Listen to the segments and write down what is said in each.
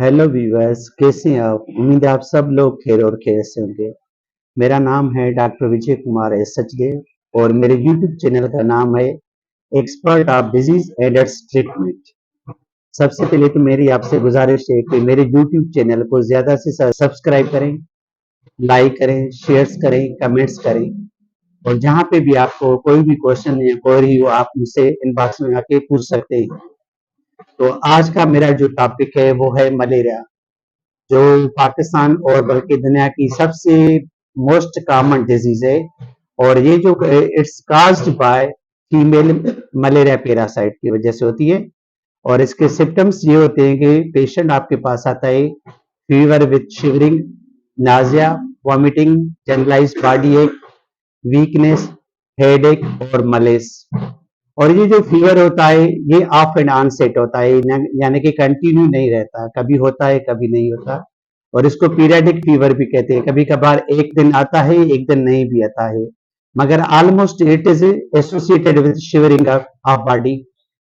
Hello viewers, कैसे हैं आप? उम्मीद है आप सब लोग खैर और खैरियत से होंगे। मेरा नाम है डॉक्टर विजय कुमार एस सचदेव और मेरे यूट्यूब चैनल का नाम है expert of disease and it's treatment. सबसे पहले तो मेरी आपसे गुजारिश है कि मेरे यूट्यूब चैनल को ज्यादा से सब्सक्राइब करें, लाइक करें, शेयर्स करें, कमेंट्स करें। और जहाँ पे भी आपको कोई भी क्वेश्चन या क्वेरी हो, आप मुझसे इनबॉक्स में आके पूछ सकते हैं। तो आज का मेरा जो टॉपिक है वो है मलेरिया, जो पाकिस्तान और बल्कि दुनिया की सबसे मोस्ट कॉमन डिजीज है। और ये जो it's caused by female malaria parasite की वजह से होती है। और इसके सिम्टम्स ये होते हैं कि पेशेंट आपके पास आता है fever with shivering, nausea, vomiting, generalized body ache, weakness, headache और मलेस। और ये जो फीवर होता है ये ऑफ एंड ऑन सेट होता है, यानी कि कंटिन्यू नहीं रहता, कभी होता है कभी नहीं होता। और इसको पीरियडिक फीवर भी कहते हैं। कभी कभार एक दिन आता है, एक दिन नहीं भी आता है, मगर almost it is associated with shivering of body,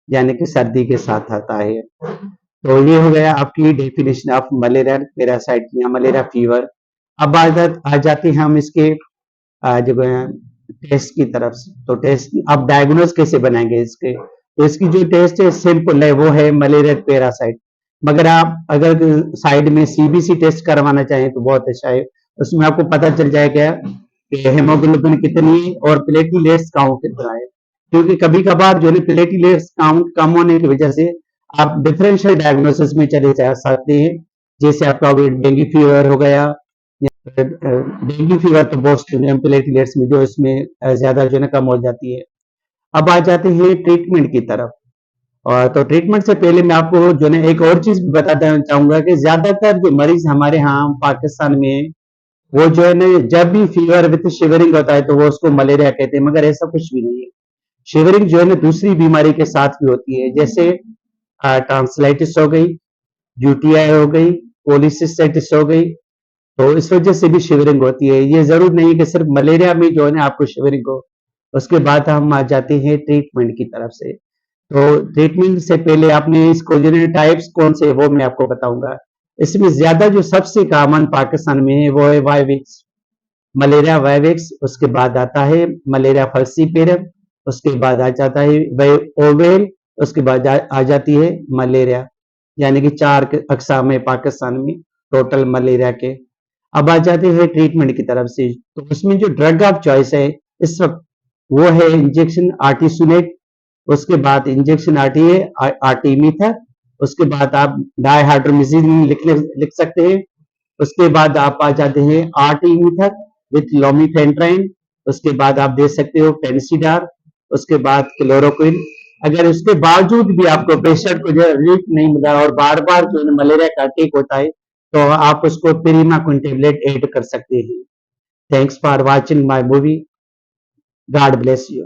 यानी कि सर्दी के साथ आता है। तो ये हो गया आपकी डेफिनेशन ऑफ मलेरिया पैरासाइट या मलेरिया फीवर। अब आ जाते हैं हम इसके जो टेस्ट की तरफ से। तो टेस्ट आप डायग्नोज कैसे बनाएंगे इसके? तो इसकी जो टेस्ट है सिंपल है, वो है मलेरिया पैरासाइट। मगर आप अगर साइड में सीबीसी टेस्ट करवाना चाहें तो बहुत अच्छा है। उसमें आपको पता चल जाएगा कि हेमोग्लोबिन कितनी है और प्लेटलेट्स काउंट कितना है। क्योंकि कभी कभार जो है प्लेटलेट्स काउंट कम होने की वजह से आप डिफरेंशियल डायग्नोसिस में चले जा सकते हैं। जैसे आपका डेंगू फीवर हो गया, डेंगू फीवर तो बहुत प्लेटलेट्स में जो इसमें ज्यादा जो है कम हो जाती है। अब आ जाते हैं ट्रीटमेंट की तरफ। और तो ट्रीटमेंट से पहले मैं आपको जो है एक और चीज बता देना चाहूंगा कि ज्यादातर जो मरीज हमारे यहाँ पाकिस्तान में, वो जो है ना, जब भी फीवर विथ शिवरिंग होता है तो वो उसको मलेरिया कहते हैं, मगर ऐसा कुछ भी नहीं है। शिवरिंग जो है ना दूसरी बीमारी के साथ भी होती है, जैसे ट्रांसलाइटिस हो गई, यूटीआई हो गई, पोलिसिस्टाइटिस हो गई। तो इस वजह से भी शिवरिंग होती है। ये जरूर नहीं कि सिर्फ मलेरिया में जो है ना आपको शिवरिंग हो। उसके बाद हम आ जाते हैं ट्रीटमेंट की तरफ से। तो ट्रीटमेंट से पहले आपने इसको जो टाइप्स कौन से वो मैं आपको बताऊंगा। इसमें ज्यादा जो सबसे कॉमन पाकिस्तान में है वो है वाइविक्स, मलेरिया वाइविक्स। उसके बाद आता है मलेरिया फर्सीपेरम। उसके बाद आ जाता है ओवेल। उसके बाद आ जाती है मलेरिया। यानी कि 4 अकसाम है पाकिस्तान में टोटल मलेरिया के। अब आ जाते हैं ट्रीटमेंट की तरफ से। तो उसमें जो ड्रग ऑफ चॉइस है इस वक्त वो है इंजेक्शन आर्टिसुनेट। उसके बाद इंजेक्शन आती है आर्टीमीथर। उसके बाद आप डाइहाइड्रोमिसिन लिख सकते हैं। उसके बाद आप आ जाते हैं आर्टीमीथर विथ लोमीफेंट्राइन। उसके बाद आप दे सकते हो पेनिसिडार। उसके बाद क्लोरोक्विन। अगर उसके बावजूद भी आपको पेशेंट को जो रिलीफ नहीं मिला और बार बार जो है मलेरिया का अटैक होता है तो आप उसको पिरीमाक्विन टेबलेट ऐड कर सकते हैं। Thanks for watching my movie. God bless you.